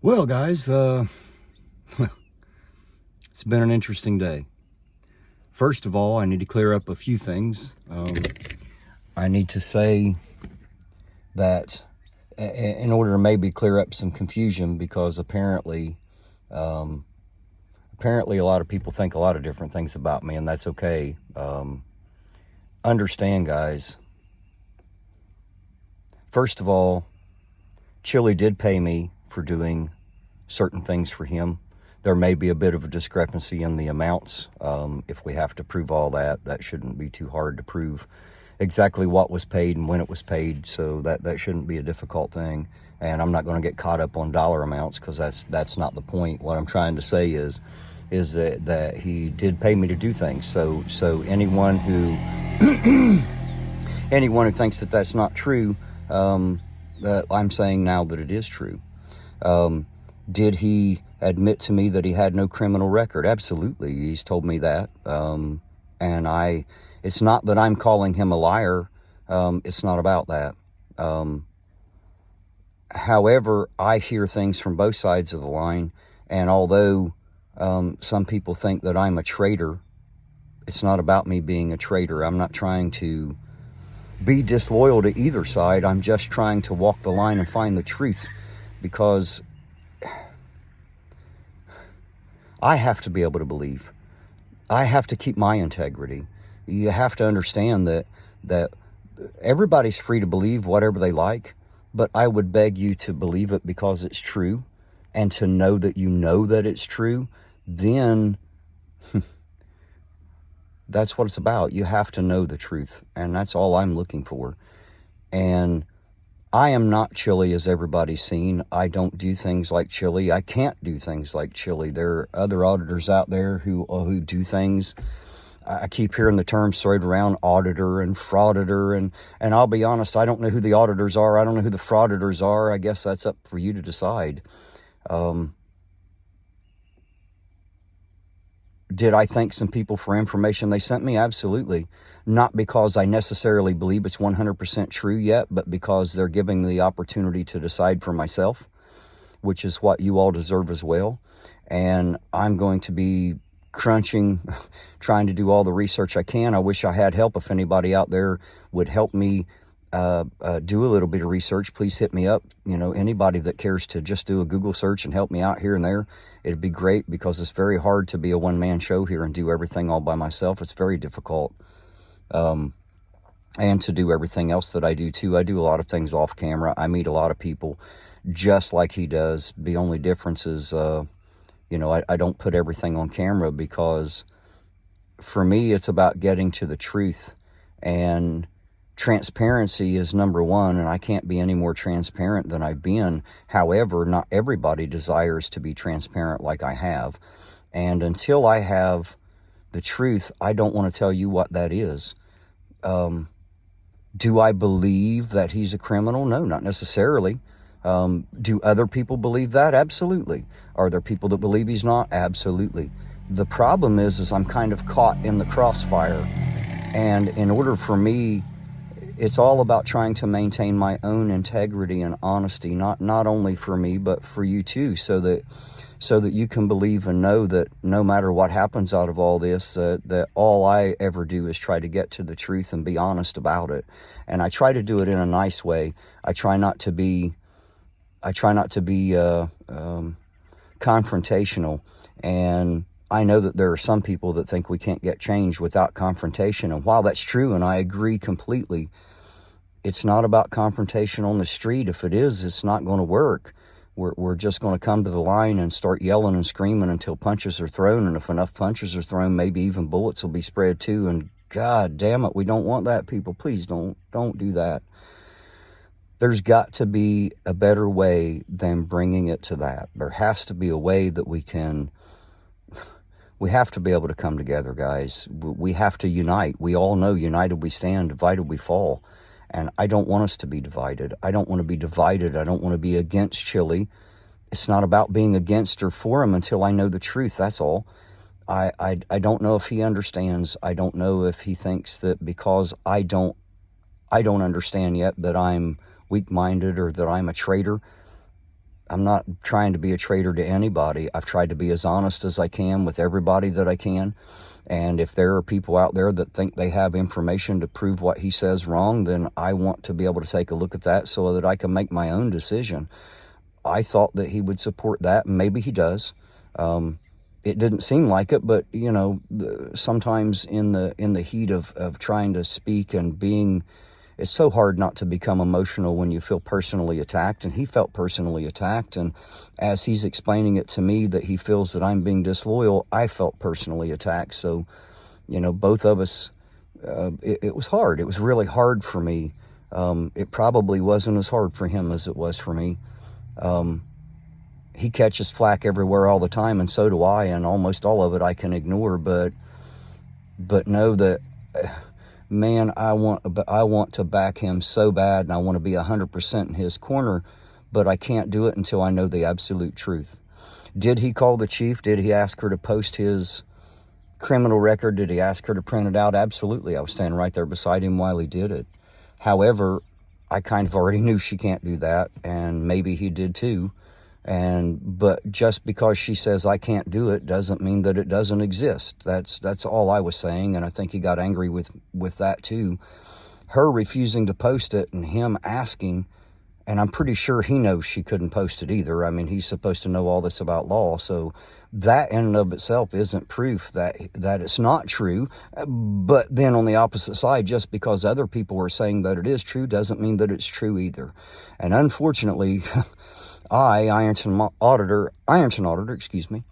Well, guys, it's been an interesting day. First of all, I need to clear up a few things. I need to say that in order to maybe clear up some confusion, because apparently a lot of people think a lot of different things about me, and that's okay. Understand, guys. First of all, Chille did pay me for doing certain things for him. There may be a bit of a discrepancy in the amounts. If we have to prove all that, that shouldn't be too hard to prove exactly what was paid and when it was paid, so that shouldn't be a difficult thing. And I'm not going to get caught up on dollar amounts, because that's not the point. What I'm trying to say is that he did pay me to do things. So anyone who thinks that that's not true, that I'm saying now that it is true. Did he admit to me that he had no criminal record? Absolutely. He's told me that. And it's not that I'm calling him a liar. It's not about that. However, I hear things from both sides of the line. And although some people think that I'm a traitor, it's not about me being a traitor. I'm not trying to be disloyal to either side. I'm just trying to walk the line and find the truth, because I have to be able to believe. I have to keep my integrity. You have to understand that everybody's free to believe whatever they like, but I would beg you to believe it because it's true, and to know that you know that it's true. Then that's what it's about. You have to know the truth, and that's all I'm looking for. And I am not Chille, as everybody's seen. I don't do things like Chille. I can't do things like Chille. There are other auditors out there who do things. I keep hearing the terms thrown around, auditor and frauditor, and I'll be honest, I don't know who the auditors are. I don't know who the frauditors are. I guess that's up for you to decide. Did I thank some people for information they sent me? Absolutely. Not because I necessarily believe it's 100% true yet, but because they're giving me the opportunity to decide for myself, which is what you all deserve as well. And I'm going to be crunching, trying to do all the research I can. I wish I had help. If anybody out there would help me do a little bit of research, please hit me up. You know, anybody that cares to just do a Google search and help me out here and there, it'd be great, because it's very hard to be a one-man show here and do everything all by myself. It's very difficult. And to do everything else that I do too. I do a lot of things off camera. I meet a lot of people just like he does. The only difference is, you know, I don't put everything on camera, because for me, it's about getting to the truth, and transparency is number one, and I can't be any more transparent than I've been. However, not everybody desires to be transparent like I have. And until I have the truth, I don't want to tell you what that is. Do I believe that he's a criminal? No, not necessarily. Do other people believe that? Absolutely. Are there people that believe he's not? Absolutely. The problem is I'm kind of caught in the crossfire. And in order for me, it's all about trying to maintain my own integrity and honesty, not only for me, but for you too, so that you can believe and know that no matter what happens out of all this, that all I ever do is try to get to the truth and be honest about it. And I try to do it in a nice way. I try not to be confrontational. And I know that there are some people that think we can't get change without confrontation. And while that's true, and I agree completely, it's not about confrontation on the street. If it is, it's not going to work. We're just going to come to the line and start yelling and screaming until punches are thrown. And if enough punches are thrown, maybe even bullets will be spread too. And God damn it, we don't want that, people. Please don't do that. There's got to be a better way than bringing it to that. There has to be a way that we have to be able to come together, guys. We have to unite. We all know united we stand, divided we fall. And I don't want us to be divided. I don't want to be divided. I don't want to be against Chille. It's not about being against or for him until I know the truth. That's all. I don't know if he understands. I don't know if he thinks that because I don't understand yet that I'm weak-minded or that I'm a traitor. I'm not trying to be a traitor to anybody. I've tried to be as honest as I can with everybody that I can. And if there are people out there that think they have information to prove what he says wrong, then I want to be able to take a look at that so that I can make my own decision. I thought that he would support that, and maybe he does. It didn't seem like it, but you know, sometimes in the heat of trying to speak and being, it's so hard not to become emotional when you feel personally attacked, and he felt personally attacked. And as he's explaining it to me that he feels that I'm being disloyal, I felt personally attacked. So, you know, both of us, it was hard. It was really hard for me. It probably wasn't as hard for him as it was for me. He catches flack everywhere all the time, and so do I, and almost all of it I can ignore, but know that, man, I want to back him so bad, and I want to be 100% in his corner, but I can't do it until I know the absolute truth. Did he call the chief? Did he ask her to post his criminal record? Did he ask her to print it out? Absolutely. I was standing right there beside him while he did it. However, I kind of already knew she can't do that, and maybe he did too. But just because she says I can't do it doesn't mean that it doesn't exist. That's all I was saying, and I think he got angry with that too. Her refusing to post it and him asking, and I'm pretty sure he knows she couldn't post it either. I mean, he's supposed to know all this about law, so that in and of itself isn't proof that it's not true. But then on the opposite side, just because other people are saying that it is true doesn't mean that it's true either. And unfortunately, Ironton auditor, excuse me,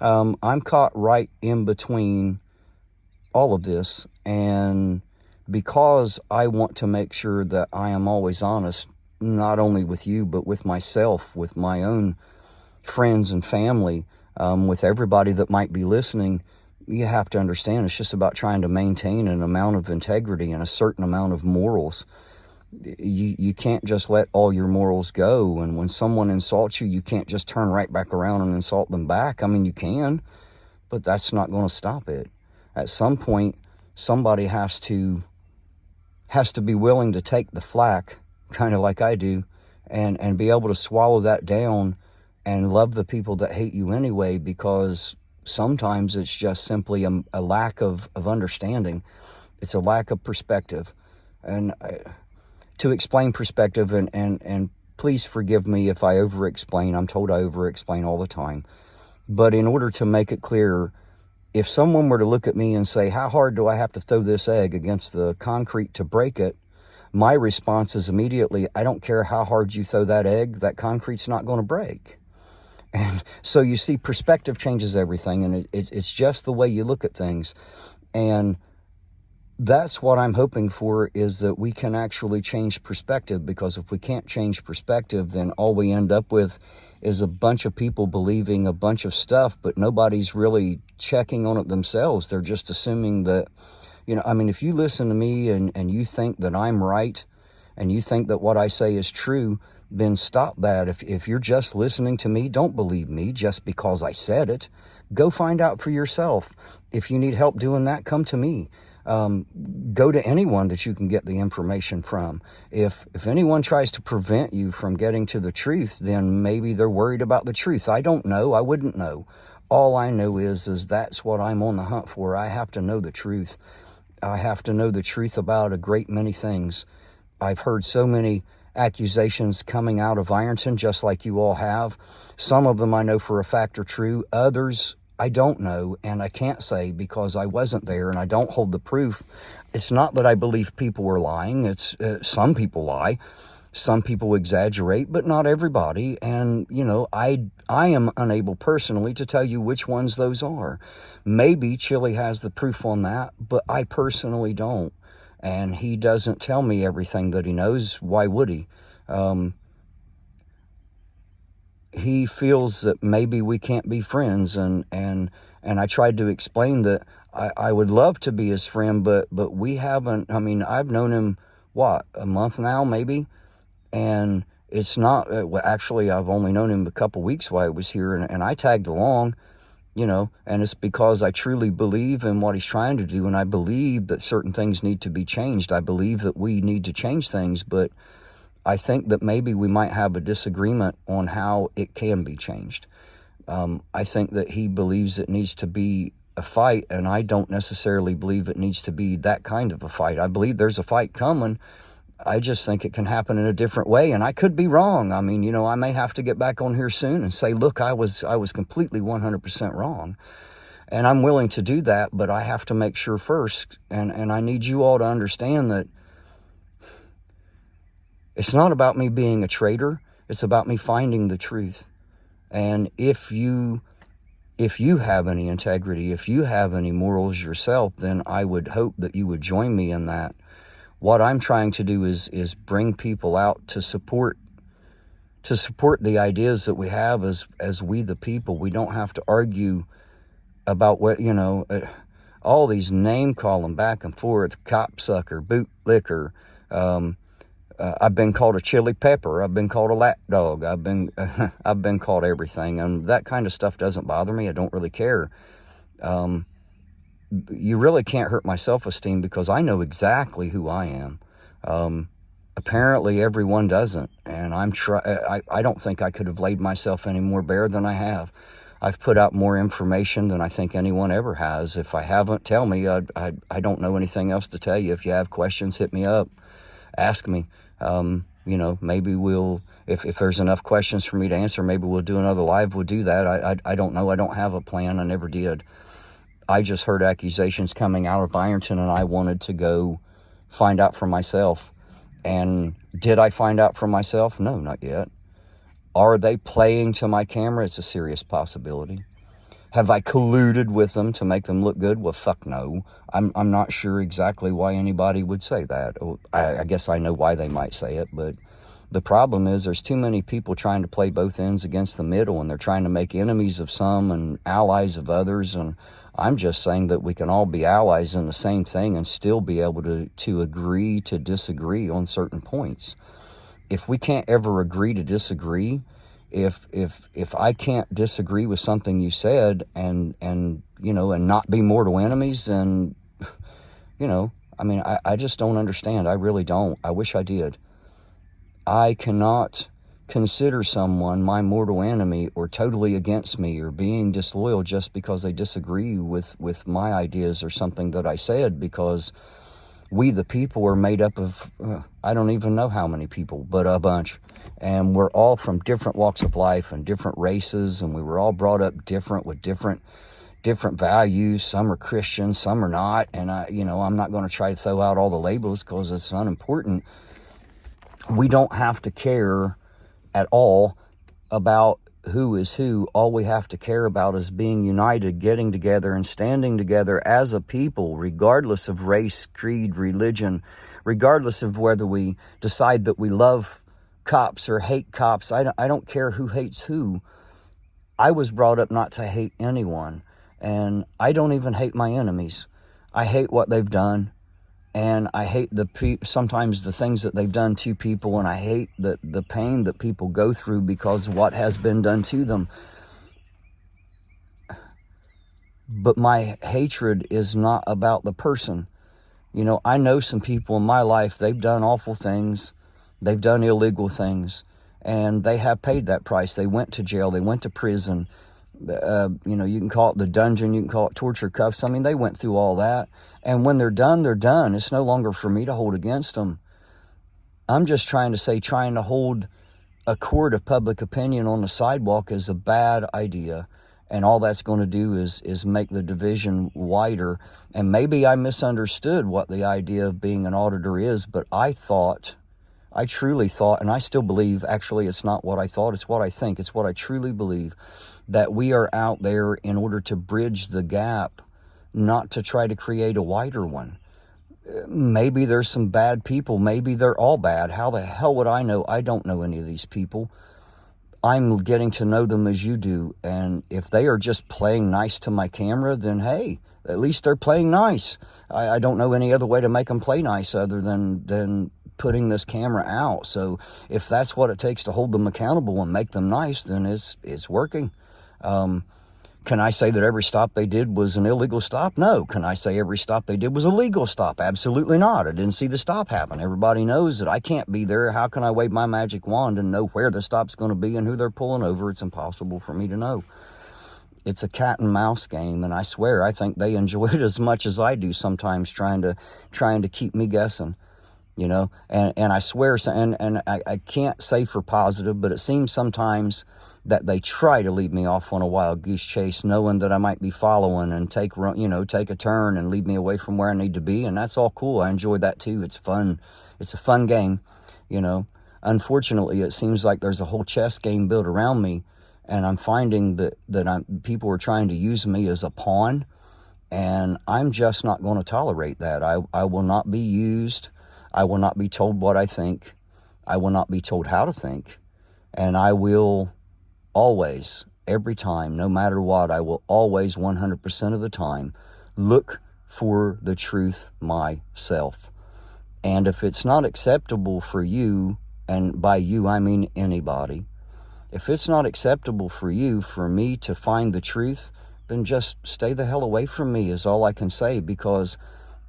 I'm caught right in between all of this, and because I want to make sure that I am always honest, not only with you, but with myself, with my own friends and family, with everybody that might be listening, you have to understand it's just about trying to maintain an amount of integrity and a certain amount of morals. You can't just let all your morals go, and when someone insults you, you can't just turn right back around and insult them back. I mean, you can, but that's not going to stop it. At some point, somebody has to be willing to take the flack, kind of like I do, and be able to swallow that down and love the people that hate you anyway, because sometimes it's just simply a lack of understanding. It's a lack of perspective. And to explain perspective, and please forgive me if I over-explain. I'm told I over-explain all the time. But in order to make it clearer, if someone were to look at me and say, how hard do I have to throw this egg against the concrete to break it? My response is immediately, I don't care how hard you throw that egg, that concrete's not going to break. And so you see, perspective changes everything, and it's just the way you look at things. And that's what I'm hoping for, is that we can actually change perspective, because if we can't change perspective, then all we end up with is a bunch of people believing a bunch of stuff, but nobody's really checking on it themselves. They're just assuming that, you know, I mean, if you listen to me and you think that I'm right and you think that what I say is true, then stop that. If you're just listening to me, don't believe me just because I said it. Go find out for yourself. If you need help doing that, come to me. Go to anyone that you can get the information from. If anyone tries to prevent you from getting to the truth, then maybe they're worried about the truth. I don't know. I wouldn't know. All I know is that's what I'm on the hunt for. I have to know the truth. I have to know the truth about a great many things. I've heard so many accusations coming out of Ironton, just like you all have. Some of them I know for a fact are true. Others I don't know, and I can't say because I wasn't there and I don't hold the proof. It's not that I believe people are lying. It's some people lie. Some people exaggerate, but not everybody. And, you know, I am unable personally to tell you which ones those are. Maybe Chille has the proof on that, but I personally don't. And he doesn't tell me everything that he knows. Why would he? He feels that maybe we can't be friends, and I tried to explain that I would love to be his friend, but we haven't. I mean, I've known him, what, a month now, maybe? And it's not, well, actually, I've only known him a couple weeks while I was here, and I tagged along, you know, and it's because I truly believe in what he's trying to do, and I believe that certain things need to be changed. I believe that we need to change things, but I think that maybe we might have a disagreement on how it can be changed. I think that he believes it needs to be a fight, and I don't necessarily believe it needs to be that kind of a fight. I believe there's a fight coming. I just think it can happen in a different way, and I could be wrong. I mean, I may have to get back on here soon and say, look, I was completely 100% wrong. And I'm willing to do that, but I have to make sure first, and I need you all to understand that it's not about me being a traitor. It's about me finding the truth. And if you have any integrity, if you have any morals yourself, then I would hope that you would join me in that. What I'm trying to do is bring people out to support the ideas that we have as we the people. We don't have to argue about what, all these name calling back and forth, copsucker, bootlicker. I've been called a chili pepper. I've been called a lap dog. I've been called everything, and that kind of stuff doesn't bother me. I don't really care. You really can't hurt my self-esteem because I know exactly who I am. Apparently everyone doesn't, and I don't think I could have laid myself any more bare than I have. I've put out more information than I think anyone ever has. If I haven't, tell me. I don't know anything else to tell you. If you have questions, hit me up. Ask me. Maybe if there's enough questions for me to answer, maybe we'll do another live. We'll do that. I don't know. I don't have a plan. I never did. I just heard accusations coming out of Ironton, and I wanted to go find out for myself. And did I find out for myself? No, not yet. Are they playing to my camera? It's a serious possibility. Have I colluded with them to make them look good? Well, fuck no. I'm not sure exactly why anybody would say that. I guess I know why they might say it, but the problem is there's too many people trying to play both ends against the middle, and they're trying to make enemies of some and allies of others. And I'm just saying that we can all be allies in the same thing and still be able to agree to disagree on certain points. If we can't ever agree to disagree, if I can't disagree with something you said and not be mortal enemies, then I just don't understand. I really don't. I wish I did. I cannot consider someone my mortal enemy or totally against me or being disloyal just because they disagree with my ideas or something that I said, because we the people are made up of, I don't even know how many people, but a bunch. And we're all from different walks of life and different races, and we were all brought up different with different values. Some are Christian, some are not. And I'm not going to try to throw out all the labels because it's unimportant. We don't have to care at all about who is who. All we have to care about is being united, getting together and standing together as a people, regardless of race, creed, religion, regardless of whether we decide that we love cops or hate cops. I don't care who hates who. I was brought up not to hate anyone, and I don't even hate my enemies. I hate what they've done, and I hate sometimes the things that they've done to people, and I hate the pain that people go through because of what has been done to them. But my hatred is not about the person. I know some people in my life, they've done awful things, they've done illegal things, and they have paid that price. They went to jail, they went to prison. You can call it the dungeon, you can call it torture cuffs. I mean, they went through all that. And when they're done, they're done. It's no longer for me to hold against them. I'm just trying to hold a court of public opinion on the sidewalk is a bad idea. And all that's going to do is make the division wider. And maybe I misunderstood what the idea of being an auditor is, but I truly thought, and I still believe, actually it's not what I thought, it's what I think, it's what I truly believe, that we are out there in order to bridge the gap, not to try to create a wider one. Maybe there's some bad people, maybe they're all bad. How the hell would I know? I don't know any of these people. I'm getting to know them as you do, and if they are just playing nice to my camera, then hey, at least they're playing nice. I don't know any other way to make them play nice other than putting this camera out. So if that's what it takes to hold them accountable and make them nice, then it's working. Can I say that every stop they did was an illegal stop? No. Can I say every stop they did was a legal stop? Absolutely not. I didn't see the stop happen. Everybody knows that I can't be there. How can I wave my magic wand and know where the stop's going to be and who they're pulling over? It's impossible for me to know. It's a cat and mouse game, and I swear I think they enjoy it as much as I do sometimes, trying to keep me guessing. You know, and I swear, and I can't say for positive, but it seems sometimes that they try to lead me off on a wild goose chase, knowing that I might be following and take a turn and lead me away from where I need to be. And that's all cool. I enjoy that too. It's fun. It's a fun game. You know, unfortunately, it seems like there's a whole chess game built around me, and I'm finding that people are trying to use me as a pawn, and I'm just not going to tolerate that. I will not be used. I will not be told what I think. I will not be told how to think. And I will always, every time, no matter what, I will always 100% of the time look for the truth myself. And if it's not acceptable for you, and by you I mean anybody, if it's not acceptable for you, for me to find the truth, then just stay the hell away from me is all I can say. Because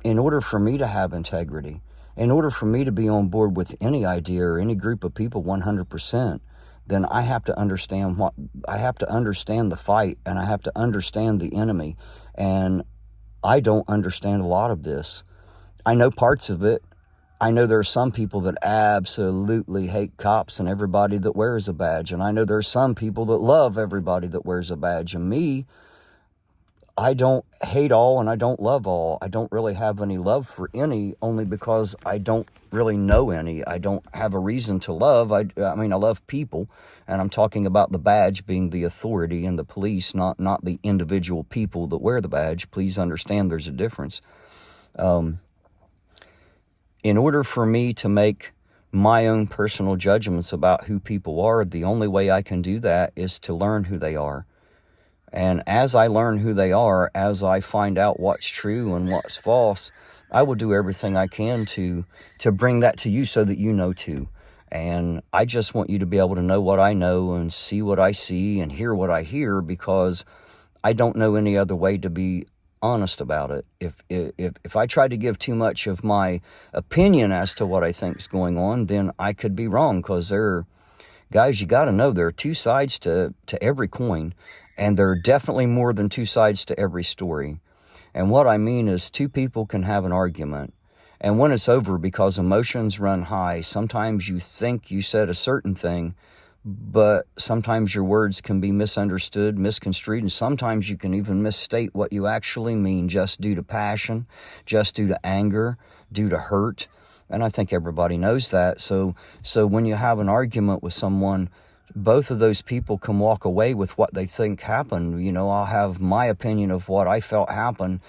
in order for me to have integrity, in order for me to be on board with any idea or any group of people 100%, then I have to understand the fight, and I have to understand the enemy. And I don't understand a lot of this. I know parts of it. I know there are some people that absolutely hate cops and everybody that wears a badge. And I know there are some people that love everybody that wears a badge. And me, I don't hate all and I don't love all. I don't really have any love for any, only because I don't really know any. I don't have a reason to love. I mean, I love people, and I'm talking about the badge being the authority and the police, not the individual people that wear the badge. Please understand there's a difference. In order for me to make my own personal judgments about who people are, the only way I can do that is to learn who they are. And as I learn who they are, as I find out what's true and what's false, I will do everything I can to bring that to you so that you know too. And I just want you to be able to know what I know and see what I see and hear what I hear, because I don't know any other way to be honest about it. If I try to give too much of my opinion as to what I think is going on, then I could be wrong, because guys, you got to know there are two sides to every coin. And there are definitely more than two sides to every story. And what I mean is, two people can have an argument, and when it's over, because emotions run high, sometimes you think you said a certain thing, but sometimes your words can be misunderstood, misconstrued, and sometimes you can even misstate what you actually mean, just due to passion, just due to anger, due to hurt. And I think everybody knows that. So when you have an argument with someone, both of those people can walk away with what they think happened. You know, I'll have my opinion of what I felt happened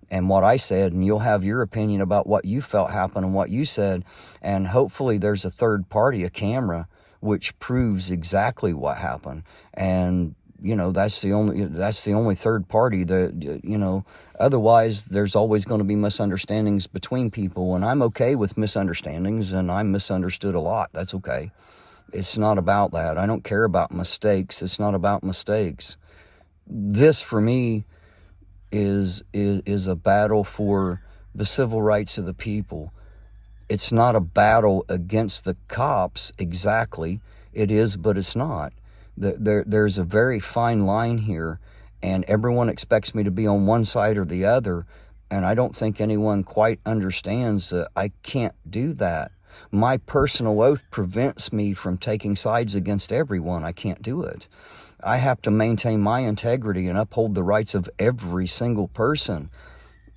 and what I said, and you'll have your opinion about what you felt happened and what you said. And hopefully there's a third party, a camera, which proves exactly what happened. And you know, that's the only third party that, you know, otherwise there's always going to be misunderstandings between people. And I'm okay with misunderstandings, and I'm misunderstood a lot. That's okay. It's not about that. I don't care about mistakes. It's not about mistakes. This, for me, is a battle for the civil rights of the people. It's not a battle against the cops exactly. It is, but it's not. There's a very fine line here, and everyone expects me to be on one side or the other, and I don't think anyone quite understands that I can't do that. My personal oath prevents me from taking sides against everyone. I can't do it. I have to maintain my integrity and uphold the rights of every single person,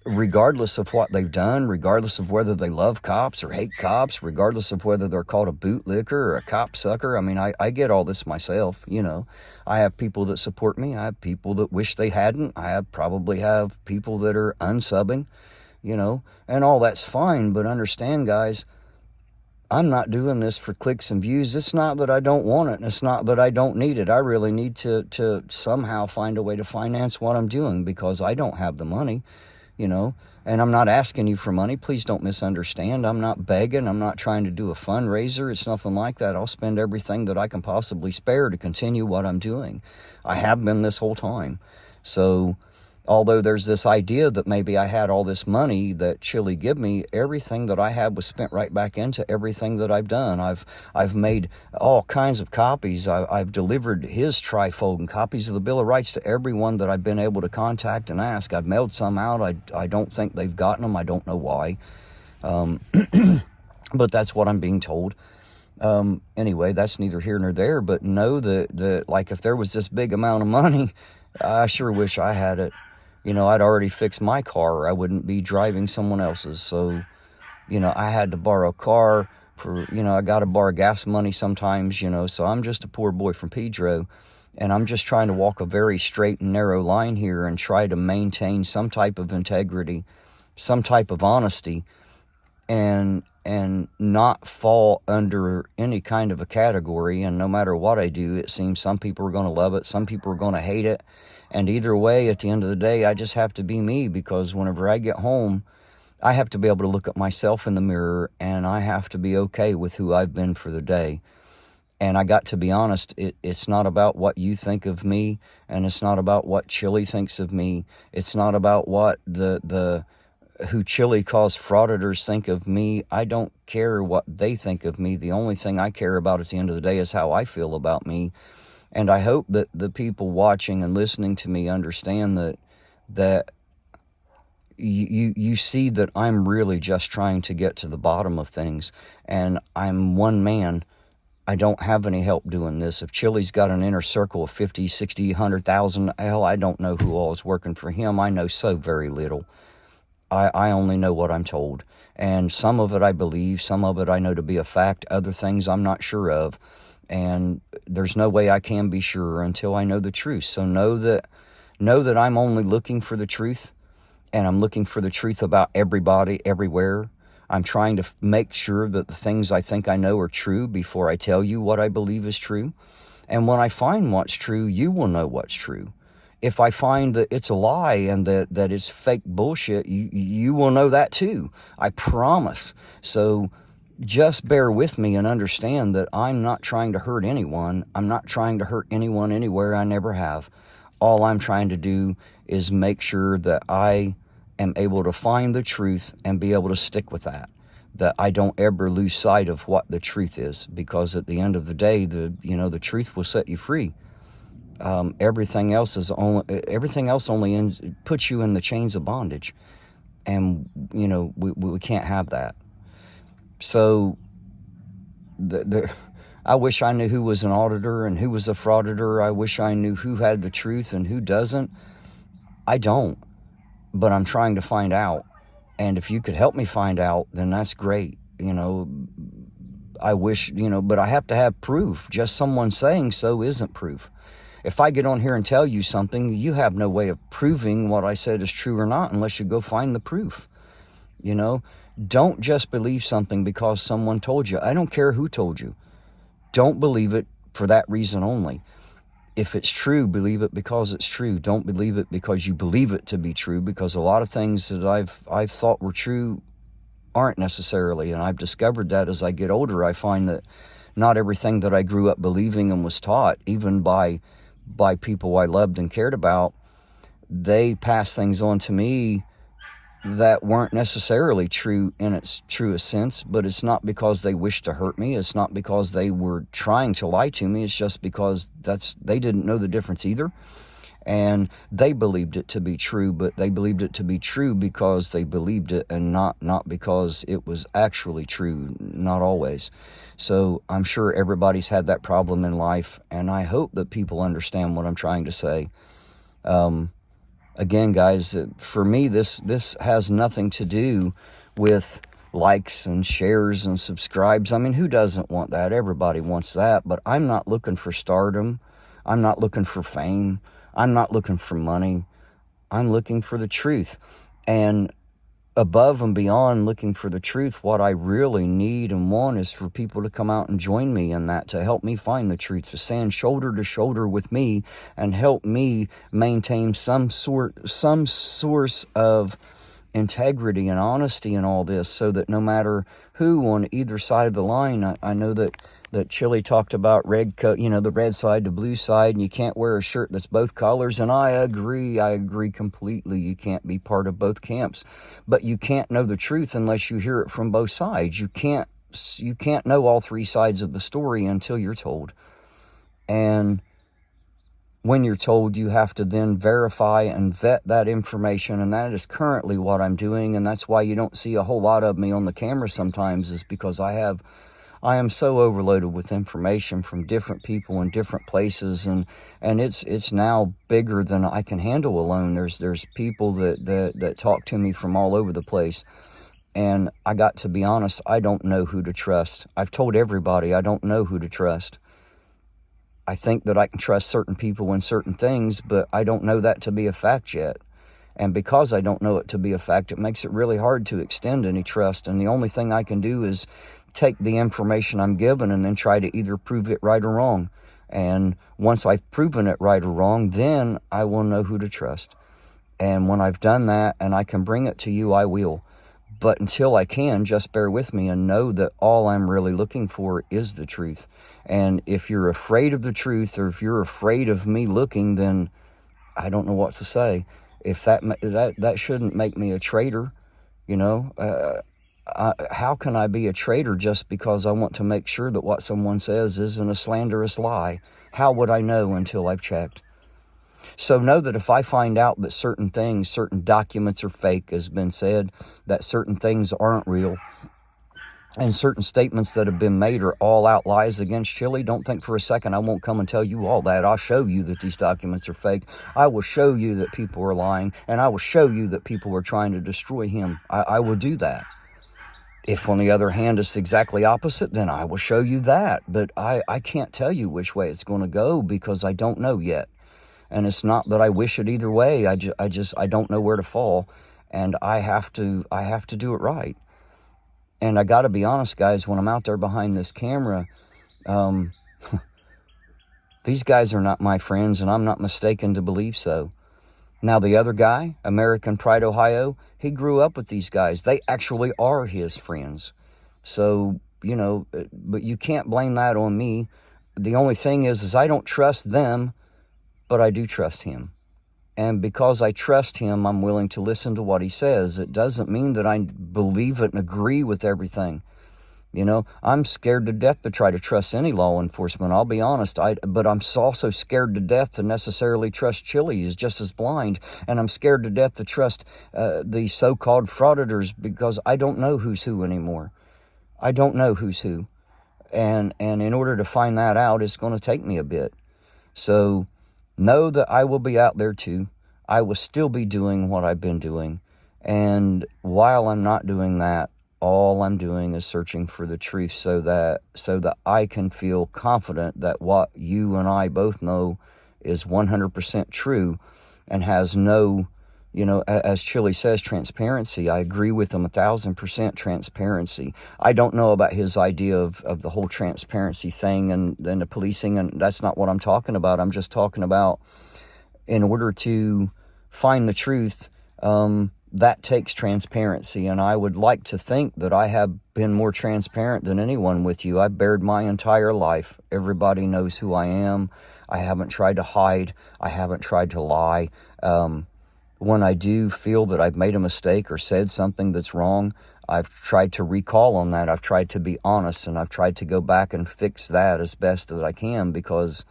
regardless of what they've done, regardless of whether they love cops or hate cops, regardless of whether they're called a bootlicker or a cop sucker. I mean, I get all this myself, you know. I have people that support me. I have people that wish they hadn't. I probably have people that are unsubbing, you know, and all that's fine. But understand, guys, I'm not doing this for clicks and views. It's not that I don't want it, and it's not that I don't need it. I really need to somehow find a way to finance what I'm doing, because I don't have the money. you know, and I'm not asking you for money. Please don't misunderstand. I'm not begging. I'm not trying to do a fundraiser. It's nothing like that. I'll spend everything that I can possibly spare to continue what I'm doing. I have been this whole time. So although there's this idea that maybe I had all this money that Chille give me, everything that I had was spent right back into everything that I've done. I've made all kinds of copies. I've delivered his trifold and copies of the Bill of Rights to everyone that I've been able to contact and ask. I've mailed some out. I don't think they've gotten them. I don't know why. But that's what I'm being told. Anyway, that's neither here nor there, but know that like if there was this big amount of money, I sure wish I had it. You know, I'd already fixed my car, or I wouldn't be driving someone else's. So, you know, I had to borrow a car for, you know, I got to borrow gas money sometimes, you know, so I'm just a poor boy from Pedro, and I'm just trying to walk a very straight and narrow line here and try to maintain some type of integrity, some type of honesty, and not fall under any kind of a category. And no matter what I do, it seems some people are going to love it, some people are going to hate it. And either way, at the end of the day, I just have to be me, because whenever I get home, I have to be able to look at myself in the mirror, and I have to be okay with who I've been for the day. And I got to be honest, it's not about what you think of me, and it's not about what Chille thinks of me. It's not about what who Chille calls frauditors think of me. I don't care what they think of me. The only thing I care about at the end of the day is how I feel about me. And I hope that the people watching and listening to me understand that you see that I'm really just trying to get to the bottom of things, and I'm one man. I don't have any help doing this. If Chille's got an inner circle of 50, 60, 100,000, hell, I don't know who all is working for him. I know so very little. I only know what I'm told. And some of it I believe, some of it I know to be a fact, other things I'm not sure of. And there's no way I can be sure until I know the truth. So know that I'm only looking for the truth, and I'm looking for the truth about everybody, everywhere. I'm trying to make sure that the things I think I know are true before I tell you what I believe is true. And when I find what's true, you will know what's true. If I find that it's a lie and that it's fake bullshit, you will know that too. I promise. So just bear with me and understand that I'm not trying to hurt anyone. I'm not trying to hurt anyone anywhere. I never have. All I'm trying to do is make sure that I am able to find the truth and be able to stick with that. That I don't ever lose sight of what the truth is, because at the end of the day, the truth will set you free. Everything else only puts you in the chains of bondage, and we can't have that. So I wish I knew who was an auditor and who was a frauditor. I wish I knew who had the truth and who doesn't. I don't, but I'm trying to find out. And if you could help me find out, then that's great. I wish, but I have to have proof. Just someone saying so isn't proof. If I get on here and tell you something, you have no way of proving what I said is true or not unless you go find the proof. Don't just believe something because someone told you. I don't care who told you. Don't believe it for that reason only. If it's true, believe it because it's true. Don't believe it because you believe it to be true, because a lot of things that I've thought were true aren't necessarily. And I've discovered that as I get older. I find that not everything that I grew up believing and was taught, even by people I loved and cared about, they passed things on to me that weren't necessarily true in its truest sense. But it's not because they wished to hurt me. It's not because they were trying to lie to me. It's just because they didn't know the difference either. And they believed it to be true, but they believed it to be true because they believed it, and not because it was actually true, not always. So I'm sure everybody's had that problem in life, and I hope that people understand what I'm trying to say. Again, guys, for me, this has nothing to do with likes and shares and subscribes. I mean, who doesn't want that? Everybody wants that, but I'm not looking for stardom. I'm not looking for fame. I'm not looking for money. I'm looking for the truth. And above and beyond looking for the truth, what I really need and want is for people to come out and join me in that, to help me find the truth, to stand shoulder to shoulder with me and help me maintain some source of integrity and honesty and all this, so that no matter who on either side of the line, I know that Chille talked about red coat, the red side, the blue side, and you can't wear a shirt that's both colors, and I agree completely. You can't be part of both camps, but you can't know the truth unless you hear it from both sides. You can't know all three sides of the story until you're told. And when you're told, you have to then verify and vet that information, and that is currently what I'm doing. And that's why you don't see a whole lot of me on the camera sometimes, is because I am so overloaded with information from different people in different places, and it's now bigger than I can handle alone. There's people that talk to me from all over the place, and I got to be honest, I don't know who to trust. I've told everybody I don't know who to trust. I think that I can trust certain people in certain things, but I don't know that to be a fact yet. And because I don't know it to be a fact, it makes it really hard to extend any trust. And the only thing I can do is take the information I'm given and then try to either prove it right or wrong. And once I've proven it right or wrong, then I will know who to trust. And when I've done that and I can bring it to you, I will. But until I can, just bear with me and know that all I'm really looking for is the truth. And if you're afraid of the truth, or if you're afraid of me looking, then I don't know what to say. If that shouldn't make me a traitor, how can I be a traitor just because I want to make sure that what someone says isn't a slanderous lie? How would I know until I've checked? So know that if I find out that certain things, certain documents are fake, as been said, that certain things aren't real, and certain statements that have been made are all out lies against Chille, don't think for a second I won't come and tell you all that. I'll show you that these documents are fake. I will show you that people are lying, and I will show you that people are trying to destroy him. I will do that. If, on the other hand, it's exactly opposite, then I will show you that. But I can't tell you which way it's going to go because I don't know yet. And it's not that I wish it either way. I don't know where to fall, and I have to do it right. And I got to be honest, guys, when I'm out there behind this camera, these guys are not my friends, and I'm not mistaken to believe so. Now, the other guy, American Pride, Ohio, he grew up with these guys. They actually are his friends. So, but you can't blame that on me. The only thing is I don't trust them, but I do trust him. And because I trust him, I'm willing to listen to what he says. It doesn't mean that I believe it and agree with everything. I'm scared to death to try to trust any law enforcement. I'll be honest. But I'm also scared to death to necessarily trust Chille. He's just as blind. And I'm scared to death to trust the so-called frauditors, because I don't know who's who anymore. I don't know who's who. And in order to find that out, it's going to take me a bit. So know that I will be out there too. I will still be doing what I've been doing. And while I'm not doing that, all I'm doing is searching for the truth so that I can feel confident that what you and I both know is 100% true and has no, as Chille says, transparency. I agree with him 1,000% transparency. I don't know about his idea of the whole transparency thing and the policing, and that's not what I'm talking about. I'm just talking about, in order to find the truth, that takes transparency, and I would like to think that I have been more transparent than anyone with you. I've bared my entire life. Everybody knows who I am. I haven't tried to hide. I haven't tried to lie. When I do feel that I've made a mistake or said something that's wrong, I've tried to recall on that. I've tried to be honest, and I've tried to go back and fix that as best that I can, because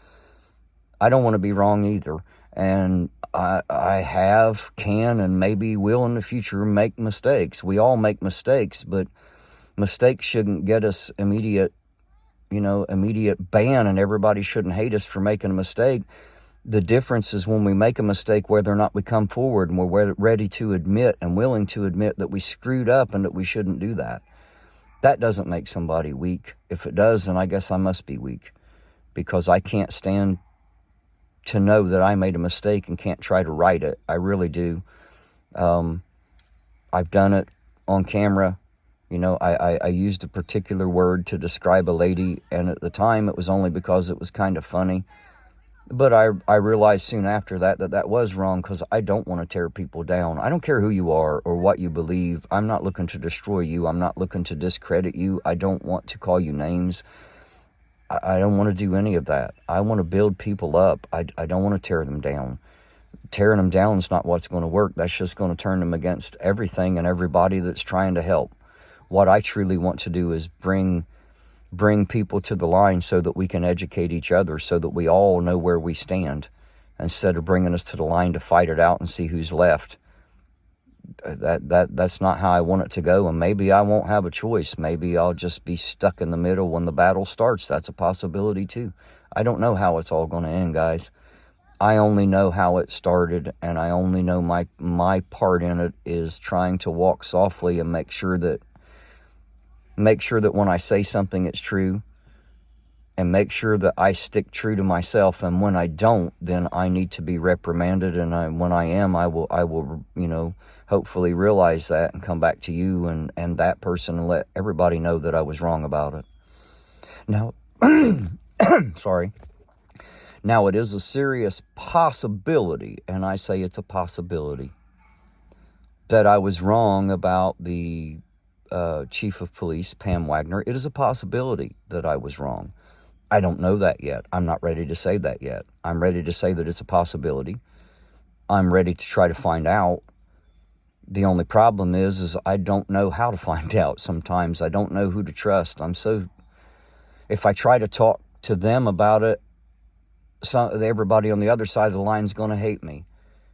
I don't want to be wrong either. And I can, and maybe will in the future make mistakes. We all make mistakes, but mistakes shouldn't get us immediate ban, and everybody shouldn't hate us for making a mistake. The difference is when we make a mistake, whether or not we come forward and we're ready to admit and willing to admit that we screwed up and that we shouldn't do that. That doesn't make somebody weak. If it does, then I guess I must be weak, because I can't stand to know that I made a mistake and can't try to right it. I really do. I've done it on camera. I used a particular word to describe a lady, and at the time it was only because it was kind of funny. But I realized soon after that that was wrong, because I don't want to tear people down. I don't care who you are or what you believe. I'm not looking to destroy you. I'm not looking to discredit you. I don't want to call you names. I don't want to do any of that. I want to build people up. I don't want to tear them down. Tearing them down is not what's going to work. That's just going to turn them against everything and everybody that's trying to help. What I truly want to do is bring people to the line so that we can educate each other, so that we all know where we stand, instead of bringing us to the line to fight it out and see who's left. That's not how I want it to go. And maybe I won't have a choice. Maybe I'll just be stuck in the middle when the battle starts. That's a possibility too. I don't know how it's all going to end, guys. I only know how it started, and I only know my part in it is trying to walk softly and make sure that when I say something, it's true, and make sure that I stick true to myself. And when I don't, then I need to be reprimanded. And when I am, I will, hopefully realize that and come back to you and that person and let everybody know that I was wrong about it. Now, sorry. Now, it is a serious possibility, and I say it's a possibility, that I was wrong about the chief of police, Pam Wagner. It is a possibility that I was wrong. I don't know that yet. I'm not ready to say that yet. I'm ready to say that it's a possibility. I'm ready to try to find out. The only problem is I don't know how to find out sometimes. I don't know who to trust. If I try to talk to them about it, everybody on the other side of the line is going to hate me.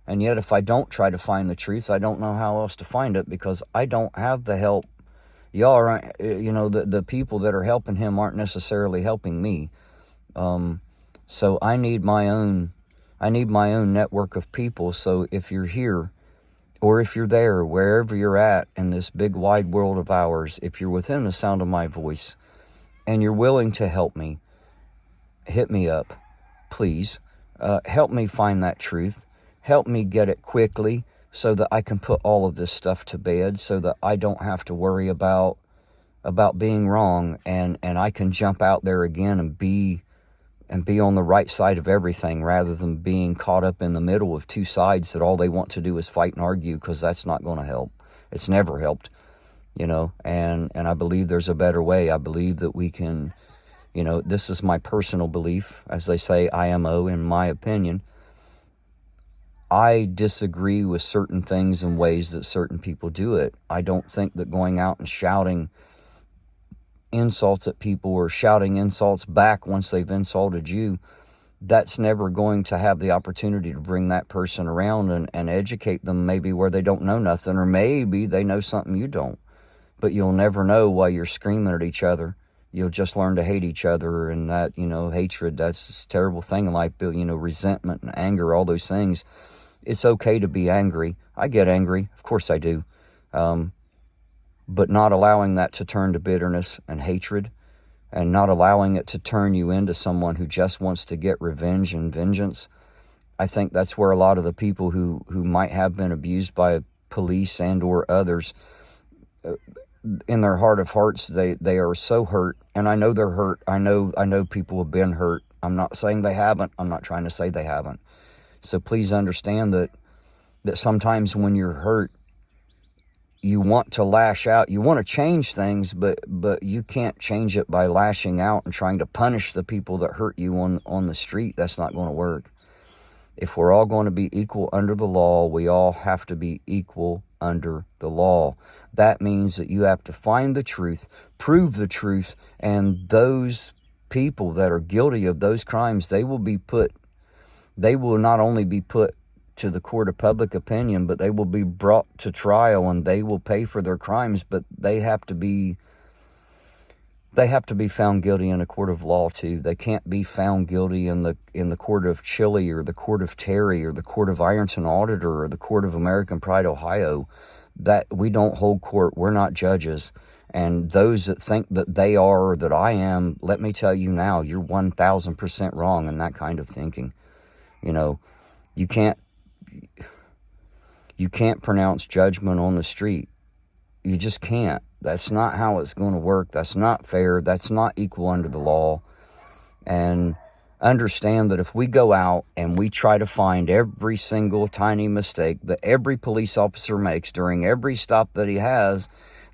And yet, if I don't try to find the truth, I don't know how else to find it, because I don't have the help. Y'all are, the people that are helping him aren't necessarily helping me. So I need my own network of people. So if you're here, or if you're there, wherever you're at in this big wide world of ours, if you're within the sound of my voice and you're willing to help me, hit me up, please. Help me find that truth. Help me get it quickly, so that I can put all of this stuff to bed, so that I don't have to worry about being wrong, and I can jump out there again and be on the right side of everything, rather than being caught up in the middle of two sides that all they want to do is fight and argue, because that's not going to help. It's never helped, and I believe there's a better way. I believe that we can, this is my personal belief, as they say, IMO, in my opinion. I disagree with certain things and ways that certain people do it. I don't think that going out and shouting insults at people, or shouting insults back once they've insulted you, that's never going to have the opportunity to bring that person around and educate them, maybe where they don't know nothing, or maybe they know something you don't. But you'll never know while you're screaming at each other. You'll just learn to hate each other, and that, hatred, that's a terrible thing in life. Resentment and anger, all those things. It's okay to be angry. I get angry. Of course I do. But not allowing that to turn to bitterness and hatred, and not allowing it to turn you into someone who just wants to get revenge and vengeance. I think that's where a lot of the people who might have been abused by police and or others, in their heart of hearts, they are so hurt. And I know they're hurt. I know people have been hurt. I'm not saying they haven't. I'm not trying to say they haven't. So please understand that sometimes when you're hurt, you want to lash out. You want to change things, but you can't change it by lashing out and trying to punish the people that hurt you on the street. That's not going to work. If we're all going to be equal under the law, we all have to be equal under the law. That means that you have to find the truth, prove the truth, and those people that are guilty of those crimes, they will not only be put to the court of public opinion, but they will be brought to trial, and they will pay for their crimes, but they have to be found guilty in a court of law too. They can't be found guilty in the court of Chille, or the court of Terry, or the court of Ironton Auditor, or the court of American Pride, Ohio. That we don't hold court. We're not judges. And those that think that they are, or that I am, let me tell you now, you're 1,000% wrong in that kind of thinking. You can't pronounce judgment on the street. You just can't. That's not how it's going to work. That's not fair. That's not equal under the law. And Understand that if we go out and we try to find every single tiny mistake that every police officer makes during every stop that he has,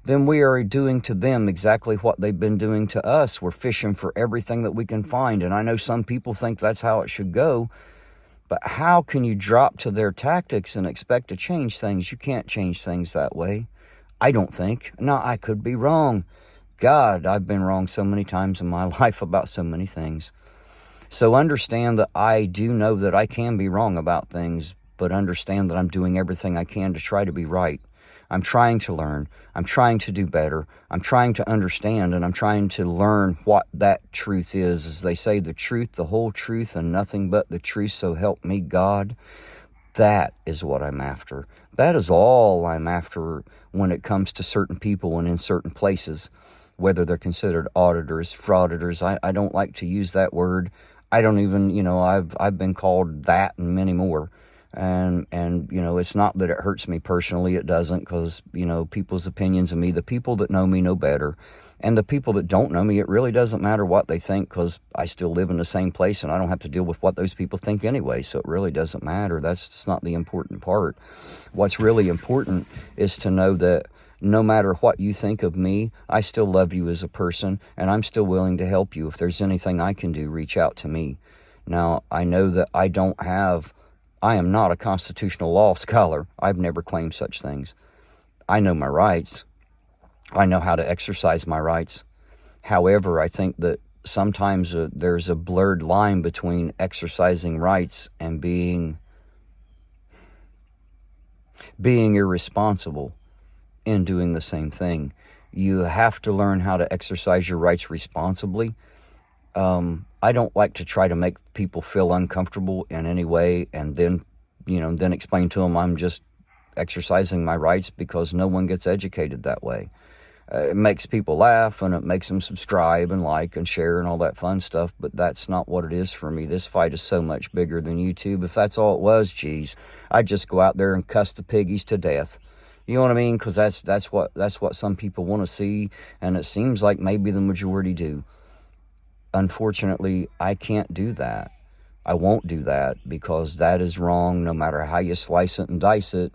then we are doing to them exactly what they've been doing to us. We're fishing for everything that we can find. And I know some people think that's how it should go, but how can you drop to their tactics and expect to change things? You can't change things that way. I don't think. No, I could be wrong. God, I've been wrong so many times in my life about so many things. So understand that I do know that I can be wrong about things, but understand that I'm doing everything I can to try to be right. I'm trying to learn. I'm trying to do better. I'm trying to understand, and I'm trying to learn what that truth is. As they say, the truth, the whole truth, and nothing but the truth, so help me God. That is what I'm after. That is all I'm after when it comes to certain people and in certain places, whether they're considered auditors, frauditors. I don't like to use that word. I don't even, I've been called that and many more. And it's not that it hurts me personally. It doesn't, because, people's opinions of me, the people that know me know better. And the people that don't know me, it really doesn't matter what they think, because I still live in the same place and I don't have to deal with what those people think anyway. So it really doesn't matter. That's just not the important part. What's really important is to know that no matter what you think of me, I still love you as a person, and I'm still willing to help you. If there's anything I can do, reach out to me. Now, I know that I am not a constitutional law scholar. I've never claimed such things. I know my rights. I know how to exercise my rights. However, I think that sometimes there's a blurred line between exercising rights and being irresponsible in doing the same thing. You have to learn how to exercise your rights responsibly. I don't like to try to make people feel uncomfortable in any way and then explain to them I'm just exercising my rights, because no one gets educated that way. It makes people laugh and it makes them subscribe and like and share and all that fun stuff, but that's not what it is for me. This fight is so much bigger than YouTube. If that's all it was, geez, I'd just go out there and cuss the piggies to death. You know what I mean? Because that's what some people want to see, and it seems like maybe the majority do. Unfortunately, I can't do that. I won't do that, because that is wrong. No matter how you slice it and dice it,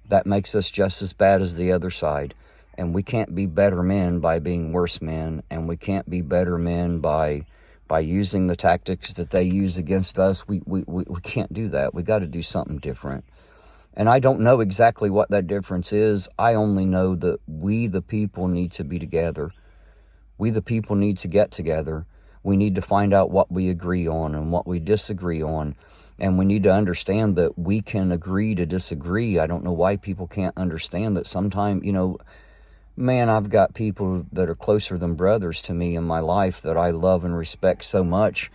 that makes us just as bad as the other side. And we can't be better men by being worse men, and we can't be better men by using the tactics that they use against us. We can't do that. We got to do something different. And I don't know exactly what that difference is. I only know that we, the people, need to be together. We, the people, need to get together. We need to find out what we agree on and what we disagree on. And we need to understand that we can agree to disagree. I don't know why people can't understand that sometimes, man, I've got people that are closer than brothers to me in my life that I love and respect so much.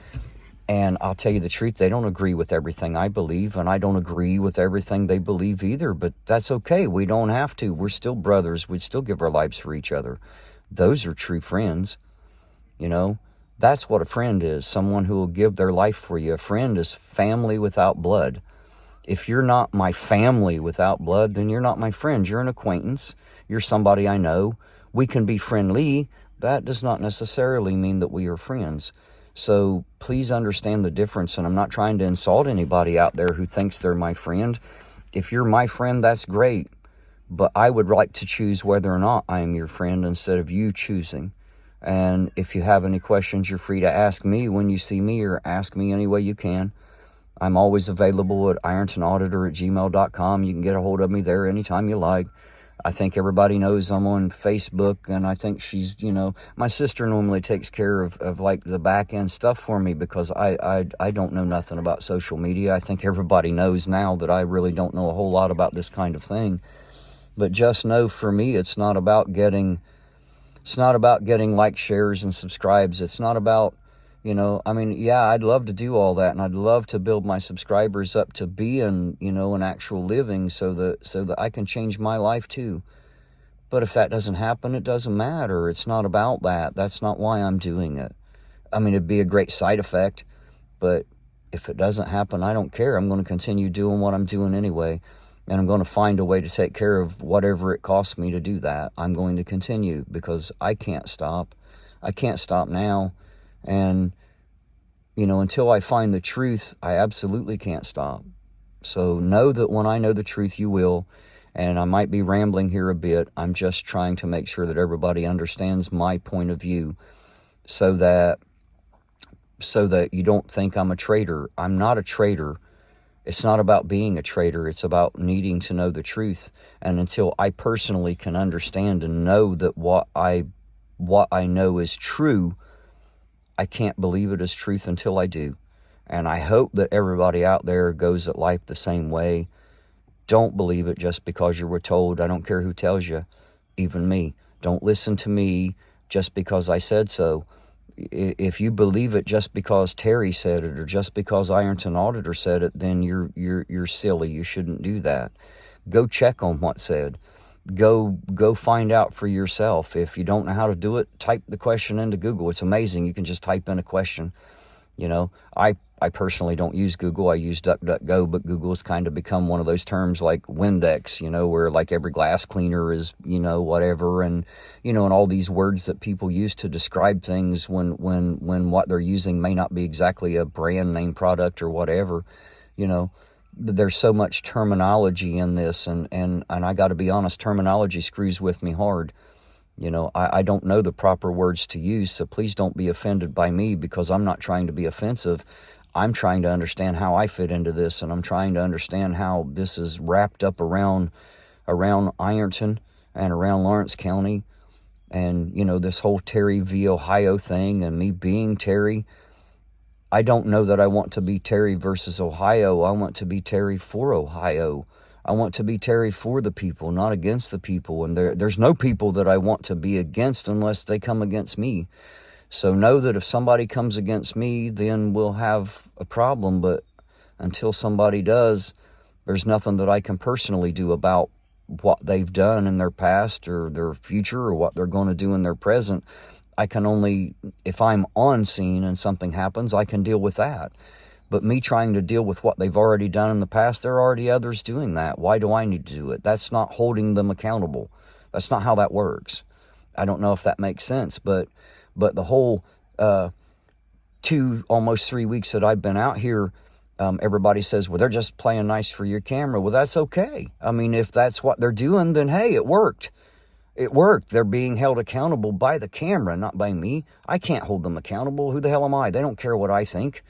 And I'll tell you the truth, they don't agree with everything I believe, and I don't agree with everything they believe either, but that's okay. We don't have to. We're still brothers. We'd still give our lives for each other. Those are true friends. That's what a friend is, someone who will give their life for you. A friend is family without blood. If you're not my family without blood, then you're not my friend. You're an acquaintance. You're somebody I know. We can be friendly. That does not necessarily mean that we are friends. So please understand the difference, and I'm not trying to insult anybody out there who thinks they're my friend. If you're my friend, that's great, but I would like to choose whether or not I am your friend instead of you choosing. And if you have any questions, you're free to ask me when you see me, or ask me any way you can. I'm always available at irontonauditor@gmail.com. You can get a hold of me there anytime you like. I think everybody knows I'm on Facebook, and I think she's, my sister normally takes care of like the back end stuff for me, because I don't know nothing about social media. I think everybody knows now that I really don't know a whole lot about this kind of thing. But just know, for me, it's not about getting like, shares and subscribes. It's not about, I'd love to do all that, and I'd love to build my subscribers up to being, an actual living, so that I can change my life too. But if that doesn't happen, it doesn't matter. It's not about that. That's not why I'm doing it. It'd be a great side effect, but if it doesn't happen, I don't care. I'm going to continue doing what I'm doing anyway, and I'm going to find a way to take care of whatever it costs me to do that. I'm going to continue, because I can't stop. I can't stop now. And until I find the truth, I absolutely can't stop. So know that when I know the truth, you will. And I might be rambling here a bit. I'm just trying to make sure that everybody understands my point of view so that you don't think I'm a traitor. I'm not a traitor. It's not about being a traitor. It's about needing to know the truth. And until I personally can understand and know that what I know is true, I can't believe it as truth until I do. And I hope that everybody out there goes at life the same way. Don't believe it just because you were told. I don't care who tells you, even me. Don't listen to me just because I said so. If you believe it just because Terry said it or just because Ironton Auditor said it, then you're silly. You shouldn't do that. Go check on what's said. Go find out for yourself. If you don't know how to do it, type the question into Google. It's amazing. You can just type in a question. I personally don't use Google. I use DuckDuckGo, but Google's kind of become one of those terms like Windex, where like every glass cleaner is, whatever, and and all these words that people use to describe things when what they're using may not be exactly a brand name product or whatever. There's so much terminology in this, and I got to be honest, terminology screws with me hard. I don't know the proper words to use, so please don't be offended by me, because I'm not trying to be offensive. I'm trying to understand how I fit into this, and I'm trying to understand how this is wrapped up around Ironton and around Lawrence County, and this whole Terry v. Ohio thing, and me being Terry. I don't know that I want to be Terry versus Ohio. I want to be Terry for Ohio. I want to be Terry for the people, not against the people. And there's no people that I want to be against unless they come against me. So know that if somebody comes against me, then we'll have a problem. But until somebody does, there's nothing that I can personally do about what they've done in their past or their future or what they're going to do in their present. I can only, if I'm on scene and something happens, I can deal with that. But me trying to deal with what they've already done in the past, there are already others doing that. Why do I need to do it? That's not holding them accountable. That's not how that works. I don't know if that makes sense, but the whole 2, almost 3 weeks that I've been out here, everybody says, well, they're just playing nice for your camera. Well, that's okay. I mean, if that's what they're doing, then hey, it worked. It worked. They're being held accountable by the camera, not by me. I can't hold them accountable. Who the hell am I? They don't care what I think.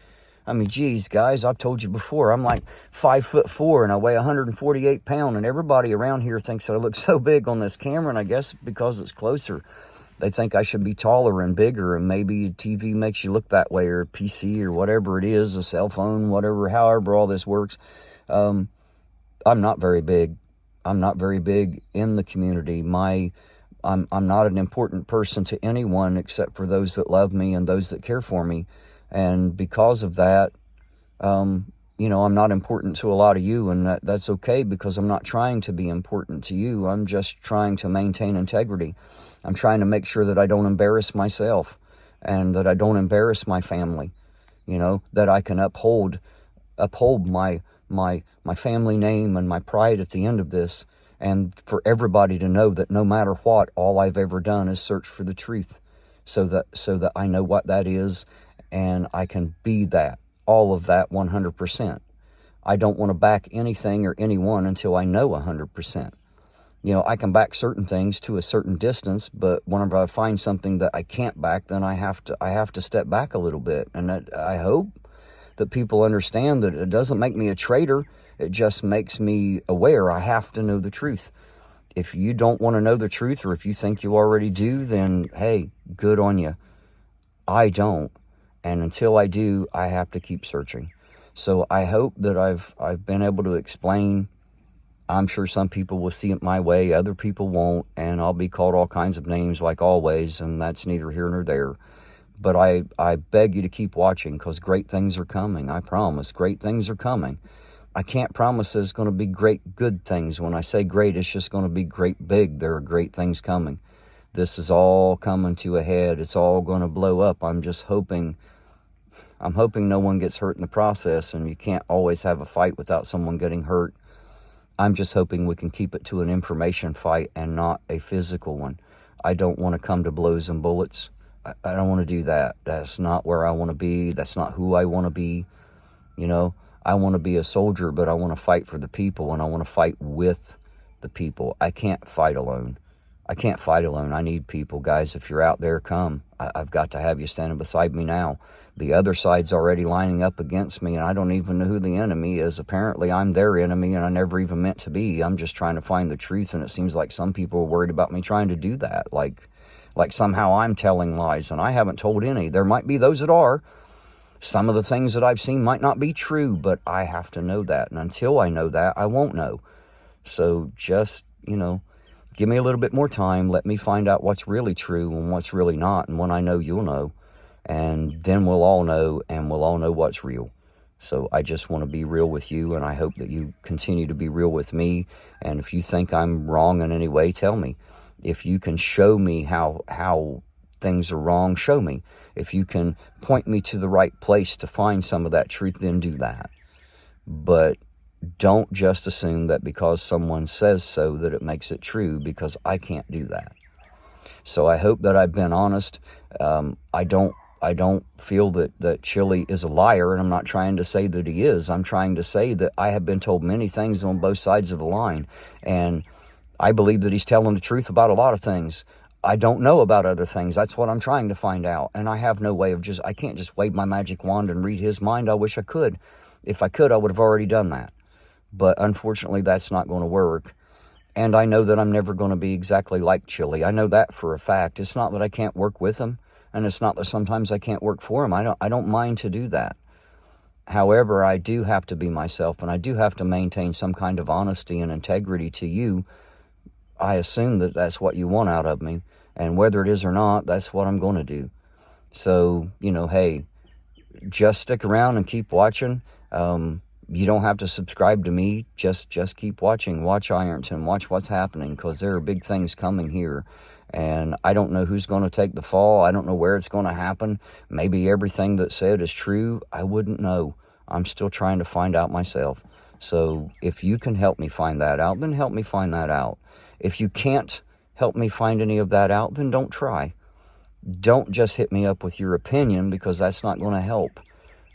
I mean, geez, guys, I've told you before, I'm like 5'4" and I weigh 148 pounds, and everybody around here thinks that I look so big on this camera, and I guess because it's closer, they think I should be taller and bigger, and maybe TV makes you look that way, or a PC or whatever it is, a cell phone, whatever, however all this works. I'm not very big. I'm not very big in the community. I'm not an important person to anyone except for those that love me and those that care for me. And because of that, I'm not important to a lot of you, and that's okay, because I'm not trying to be important to you. I'm just trying to maintain integrity. I'm trying to make sure that I don't embarrass myself and that I don't embarrass my family, that I can uphold my family name and my pride at the end of this, and for everybody to know that no matter what, all I've ever done is search for the truth, so that I know what that is, and I can be that, all of that 100%. I don't want to back anything or anyone until I know 100%. I can back certain things to a certain distance, but whenever I find something that I can't back, then I have to step back a little bit. And I hope that people understand that it doesn't make me a traitor. It just makes me aware I have to know the truth. If you don't want to know the truth, or if you think you already do, then hey, good on you. I don't. And until I do, I have to keep searching. So I hope that I've been able to explain. I'm sure some people will see it my way, other people won't, and I'll be called all kinds of names like always, and that's neither here nor there. But I beg you to keep watching, because great things are coming. I promise, great things are coming. I can't promise there's going to be great good things. When I say great, it's just going to be great big. There are great things coming. This is all coming to a head. It's all going to blow up. I'm hoping no one gets hurt in the process, and you can't always have a fight without someone getting hurt. I'm just hoping we can keep it to an information fight and not a physical one. I don't want to come to blows and bullets. I don't want to do that. That's not where I want to be. That's not who I want to be. You know, I want to be a soldier, but I want to fight for the people, and I want to fight with the people. I can't fight alone. I can't fight alone. I need people. Guys, if you're out there, come. I've got to have you standing beside me now. The other side's already lining up against me, and I don't even know who the enemy is. Apparently, I'm their enemy, and I never even meant to be. I'm just trying to find the truth, and it seems like some people are worried about me trying to do that. Like somehow I'm telling lies, and I haven't told any. There might be those that are. Some of the things that I've seen might not be true, but I have to know that. And until I know that, I won't know. So just, give me a little bit more time. Let me find out what's really true and what's really not. And when I know, you'll know. And then we'll all know, and we'll all know what's real. So I just want to be real with you, and I hope that you continue to be real with me. And if you think I'm wrong in any way, tell me. If you can show me how things are wrong, show me. If you can point me to the right place to find some of that truth, then do that. But don't just assume that because someone says so that it makes it true, because I can't do that. So I hope that I've been honest. I don't feel that Chille is a liar, and I'm not trying to say that he is. I'm trying to say that I have been told many things on both sides of the line, and I believe that he's telling the truth about a lot of things. I don't know about other things. That's what I'm trying to find out. And I have no way of I can't just wave my magic wand and read his mind. I wish I could. If I could, I would have already done that. But unfortunately, that's not going to work. And I know that I'm never going to be exactly like Chille. I know that for a fact. It's not that I can't work with him, and it's not that sometimes I can't work for him. I don't mind to do that. However, I do have to be myself, and I do have to maintain some kind of honesty and integrity to you. I assume that that's what you want out of me, and whether it is or not, that's what I'm going to do. So, hey, just stick around and keep watching. You don't have to subscribe to me. Just keep watching. Watch Ironton. Watch what's happening, because there are big things coming here. And I don't know who's going to take the fall. I don't know where it's going to happen. Maybe everything that's said is true. I wouldn't know. I'm still trying to find out myself. So if you can help me find that out, then help me find that out. If you can't help me find any of that out, then don't try. Don't just hit me up with your opinion, because that's not going to help.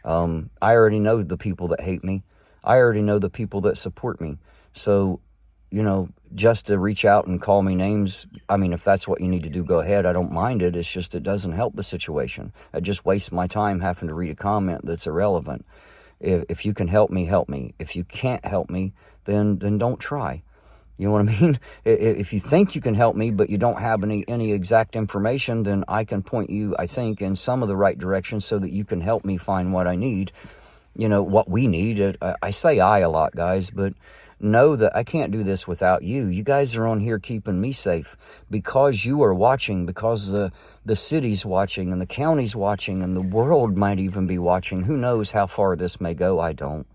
I already know the people that hate me. I already know the people that support me. So, just to reach out and call me names, I mean, if that's what you need to do, go ahead. I don't mind it. It's just it doesn't help the situation. It just wastes my time having to read a comment that's irrelevant. If you can help me, help me. If you can't help me, then don't try. You know what I mean? If you think you can help me, but you don't have any exact information, then I can point you, I think, in some of the right directions so that you can help me find what I need, what we need. I say I a lot, guys, but know that I can't do this without you. You guys are on here keeping me safe because you are watching, because the city's watching and the county's watching and the world might even be watching. Who knows how far this may go? I don't.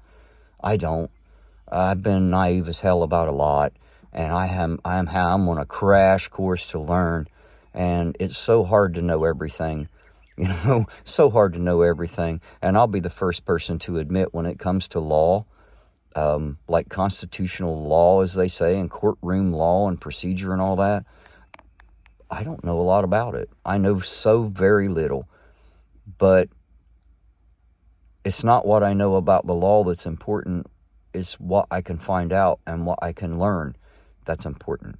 I've been naive as hell about a lot. And I'm on a crash course to learn. And it's so hard to know everything, so hard to know everything. And I'll be the first person to admit, when it comes to law, like constitutional law, as they say, and courtroom law and procedure and all that, I don't know a lot about it. I know so very little. But it's not what I know about the law that's important. It's what I can find out and what I can learn. That's important.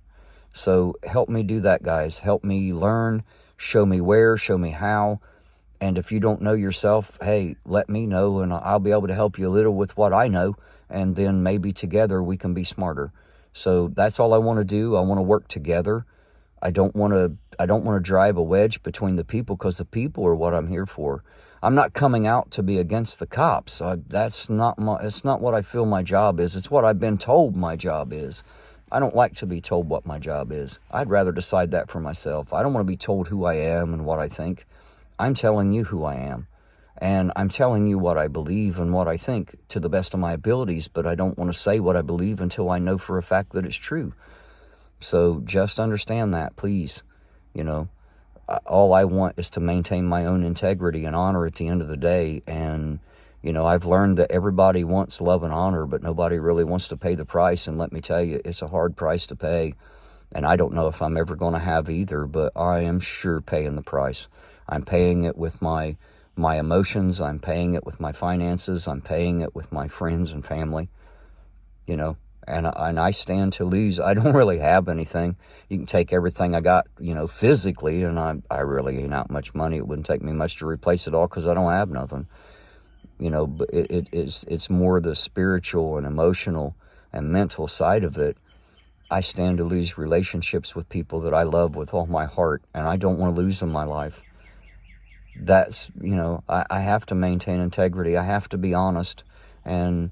So help me do that, guys. Help me learn. Show me where. Show me how. And if you don't know yourself, hey, let me know, and I'll be able to help you a little with what I know. And then maybe together we can be smarter. So that's all I want to do. I want to work together. I don't want to drive a wedge between the people, because the people are what I'm here for. I'm not coming out to be against the cops. It's not what I feel my job is. It's what I've been told my job is. I don't like to be told what my job is. I'd rather decide that for myself. I don't want to be told who I am and what I think. I'm telling you who I am. And I'm telling you what I believe and what I think to the best of my abilities, but I don't want to say what I believe until I know for a fact that it's true. So just understand that, please. All I want is to maintain my own integrity and honor at the end of the day. And I've learned that everybody wants love and honor, but nobody really wants to pay the price. And let me tell you, it's a hard price to pay. And I don't know if I'm ever going to have either, but I am sure paying the price. I'm paying it with my emotions. I'm paying it with my finances. I'm paying it with my friends and family, you know, and I stand to lose. I don't really have anything. You can take everything I got, you know, physically, and I really ain't out much money. It wouldn't take me much to replace it all because I don't have nothing, you know. But it's more the spiritual and emotional and mental side of it. I stand to lose relationships with people that I love with all my heart, and I don't want to lose them in my life. That's, you know, I have to maintain integrity. I have to be honest, and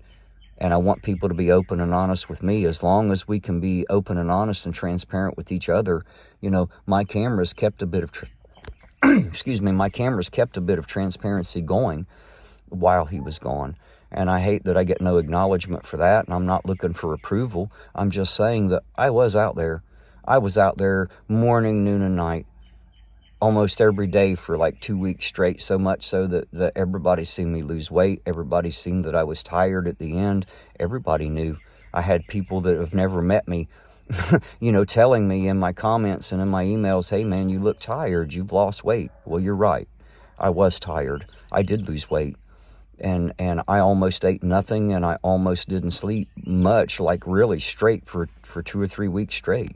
I want people to be open and honest with me. As long as we can be open and honest and transparent with each other, you know, my cameras kept a bit of, excuse me, my cameras kept a bit of transparency going while he was gone. And I hate that I get no acknowledgement for that, and I'm not looking for approval. I'm just saying that I was out there. I was out there morning, noon, and night, almost every day for like 2 weeks straight, so much so that everybody seen me lose weight. Everybody seen that I was tired at the end. Everybody knew. I had people that have never met me, you know, telling me in my comments and in my emails, hey man, you look tired, you've lost weight. Well, you're right. I was tired. I did lose weight. And I almost ate nothing, and I almost didn't sleep much, like really straight for 2 or 3 weeks straight.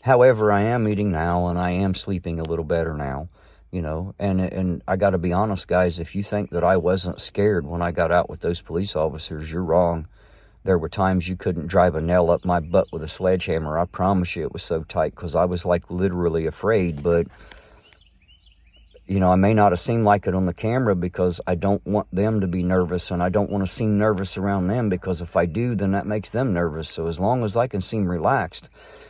However, I am eating now, and I am sleeping a little better now, you know. And I got to be honest, guys, if you think that I wasn't scared when I got out with those police officers, you're wrong. There were times you couldn't drive a nail up my butt with a sledgehammer. I promise you it was so tight, because I was like literally afraid. But you know, I may not have seemed like it on the camera because I don't want them to be nervous, and I don't want to seem nervous around them, because if I do, then that makes them nervous. So as long as I can seem relaxed,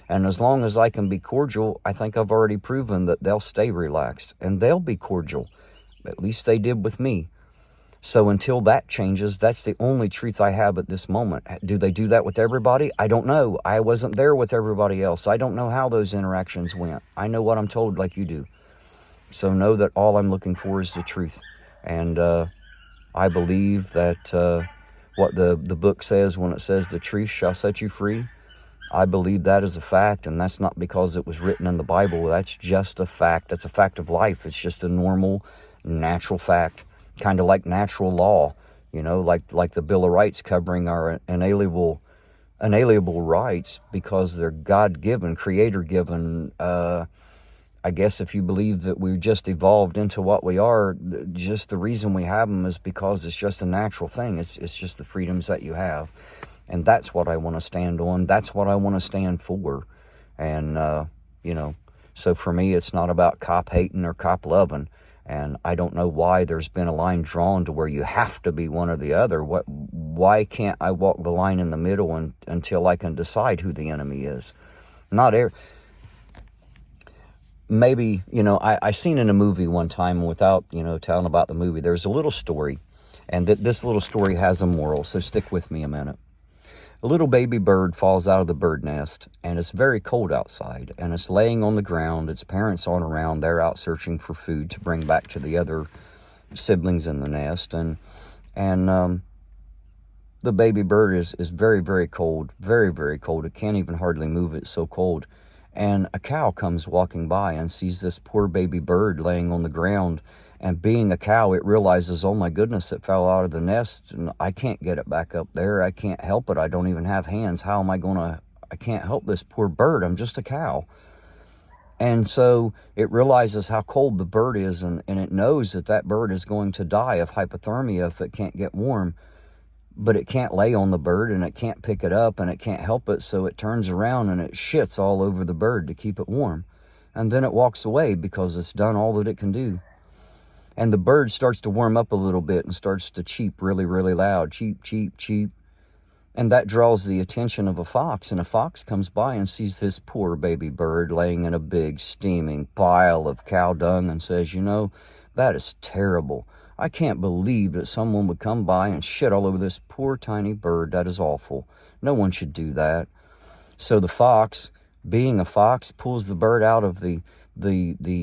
and as long as I can be cordial, I think I've already proven that they'll stay relaxed and they'll be cordial. At least they did with me. So until that changes, that's the only truth I have at this moment. Do they do that with everybody? I don't know. I wasn't there with everybody else. I don't know how those interactions went. I know what I'm told, like you do. So know that all I'm looking for is the truth. And I believe that what the book says when it says the truth shall set you free, I believe that is a fact. And that's not because it was written in the Bible. That's just a fact. That's a fact of life. It's just a normal, natural fact. Kind of like natural law, you know, like the Bill of Rights covering our inalienable rights, because they're God-given, creator-given. I guess if you believe that we've just evolved into what we are, just the reason we have them is because it's just a natural thing. It's just the freedoms that you have. And that's what I want to stand on. That's what I want to stand for. And, you know, so for me, it's not about cop hating or cop loving. And I don't know why there's been a line drawn to where you have to be one or the other. Why can't I walk the line in the middle until I can decide who the enemy is? Maybe, you know, I seen in a movie one time, without, you know, telling about the movie, there's a little story, and this little story has a moral, so stick with me a minute. A little baby bird falls out of the bird nest, and it's very cold outside, and it's laying on the ground. Its parents aren't around. They're out searching for food to bring back to the other siblings in the nest, and the baby bird is very, very cold, very, very cold. It can't even hardly move. It's so cold. And a cow comes walking by and sees this poor baby bird laying on the ground. And being a cow, it realizes, oh my goodness, it fell out of the nest, and I can't get it back up there. I can't help it. I don't even have hands. How am I I can't help this poor bird. I'm just a cow. And so it realizes how cold the bird is, and it knows that bird is going to die of hypothermia if it can't get warm. But it can't lay on the bird, and it can't pick it up, and it can't help it, so it turns around and it shits all over the bird to keep it warm. And then it walks away because it's done all that it can do. And the bird starts to warm up a little bit and starts to cheep really, really loud. Cheep, cheep, cheep. And that draws the attention of a fox, and a fox comes by and sees this poor baby bird laying in a big steaming pile of cow dung and says, you know, that is terrible. I can't believe that someone would come by and shit all over this poor tiny bird. That is awful. No one should do that. So the fox, being a fox, pulls the bird out of the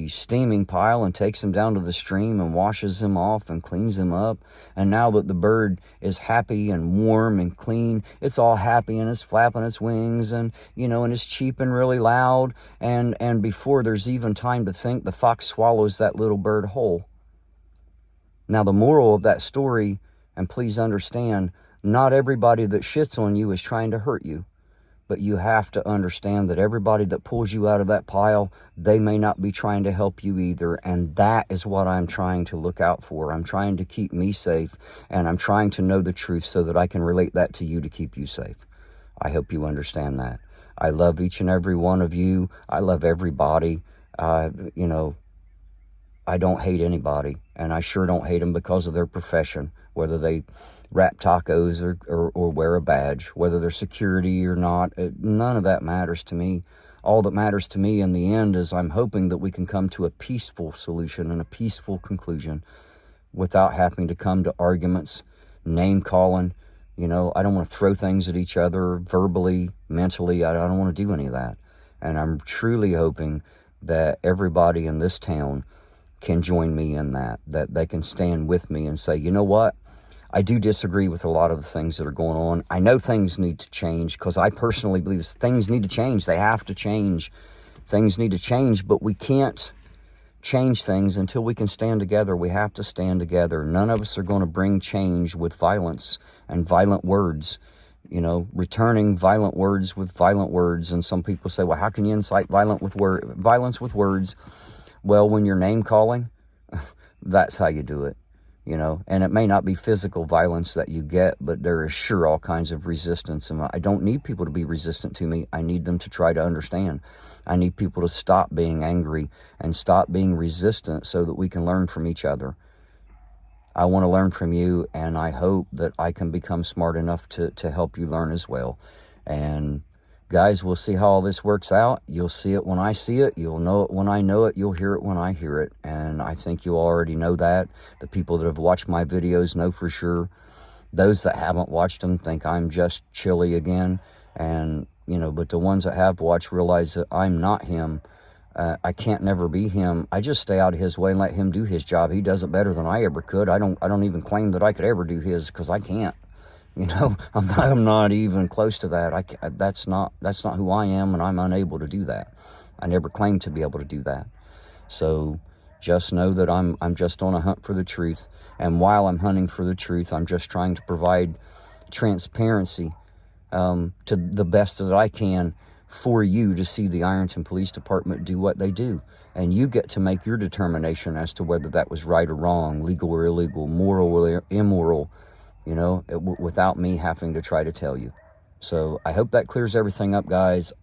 steaming pile and takes him down to the stream and washes him off and cleans him up. And now that the bird is happy and warm and clean, it's all happy and it's flapping its wings and, you know, and it's cheeping really loud. And before there's even time to think, the fox swallows that little bird whole. Now, the moral of that story, and please understand, not everybody that shits on you is trying to hurt you. But you have to understand that everybody that pulls you out of that pile, they may not be trying to help you either. And that is what I'm trying to look out for. I'm trying to keep me safe, and I'm trying to know the truth so that I can relate that to you to keep you safe. I hope you understand that. I love each and every one of you. I love everybody. You know, I don't hate anybody, and I sure don't hate them because of their profession, whether they wrap tacos or wear a badge, whether they're security or not. None of that matters to me. All that matters to me in the end is I'm hoping that we can come to a peaceful solution and a peaceful conclusion without having to come to arguments, name calling. You know, I don't want to throw things at each other verbally, mentally. I don't want to do any of that. And I'm truly hoping that everybody in this town can join me in that they can stand with me and say, you know what? I do disagree with a lot of the things that are going on. I know things need to change because I personally believe things need to change. They have to change. Things need to change, but we can't change things until we can stand together. We have to stand together. None of us are going to bring change with violence and violent words. You know, returning violent words with violent words. And some people say, well, how can you incite violence with words? Well, when you're name calling, that's how you do it. You know, and it may not be physical violence that you get, but there is sure all kinds of resistance. And I don't need people to be resistant to me. I need them to try to understand. I need people to stop being angry and stop being resistant so that we can learn from each other. I want to learn from you, and I hope that I can become smart enough to help you learn as well. And guys, we'll see how all this works out. You'll see it when I see it. You'll know it when I know it. You'll hear it when I hear it. And I think you already know that. The people that have watched my videos know for sure. Those that haven't watched them think I'm just Chille again. And, you know, but the ones that have watched realize that I'm not him. I can't never be him. I just stay out of his way and let him do his job. He does it better than I ever could. I don't even claim that I could ever do his because I can't. You know, I'm not even close to that. That's not who I am, and I'm unable to do that. I never claimed to be able to do that. So just know that I'm just on a hunt for the truth. And while I'm hunting for the truth, I'm just trying to provide transparency to the best that I can for you to see the Ironton Police Department do what they do. And you get to make your determination as to whether that was right or wrong, legal or illegal, moral or immoral, you know, without me having to try to tell you. So I hope that clears everything up, guys.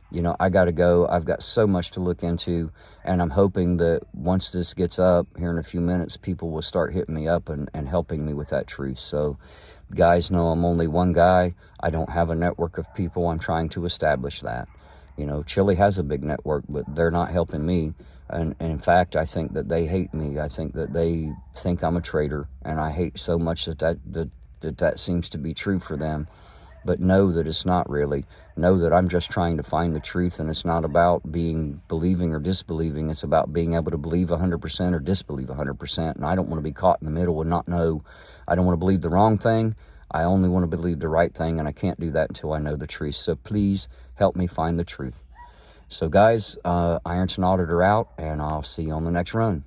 You know, I got to go. I've got so much to look into, and I'm hoping that once this gets up here in a few minutes, people will start hitting me up and helping me with that truth. So guys know I'm only one guy. I don't have a network of people. I'm trying to establish that. You know, Chille has a big network, but they're not helping me. And in fact, I think that they hate me. I think that they think I'm a traitor, and I hate so much that seems to be true for them. But know that it's not really. Know that I'm just trying to find the truth, and it's not about believing or disbelieving. It's about being able to believe 100% or disbelieve 100%. And I don't want to be caught in the middle and not know. I don't want to believe the wrong thing. I only want to believe the right thing, and I can't do that until I know the truth. So please help me find the truth. So guys, Ironton Auditor out, and I'll see you on the next run.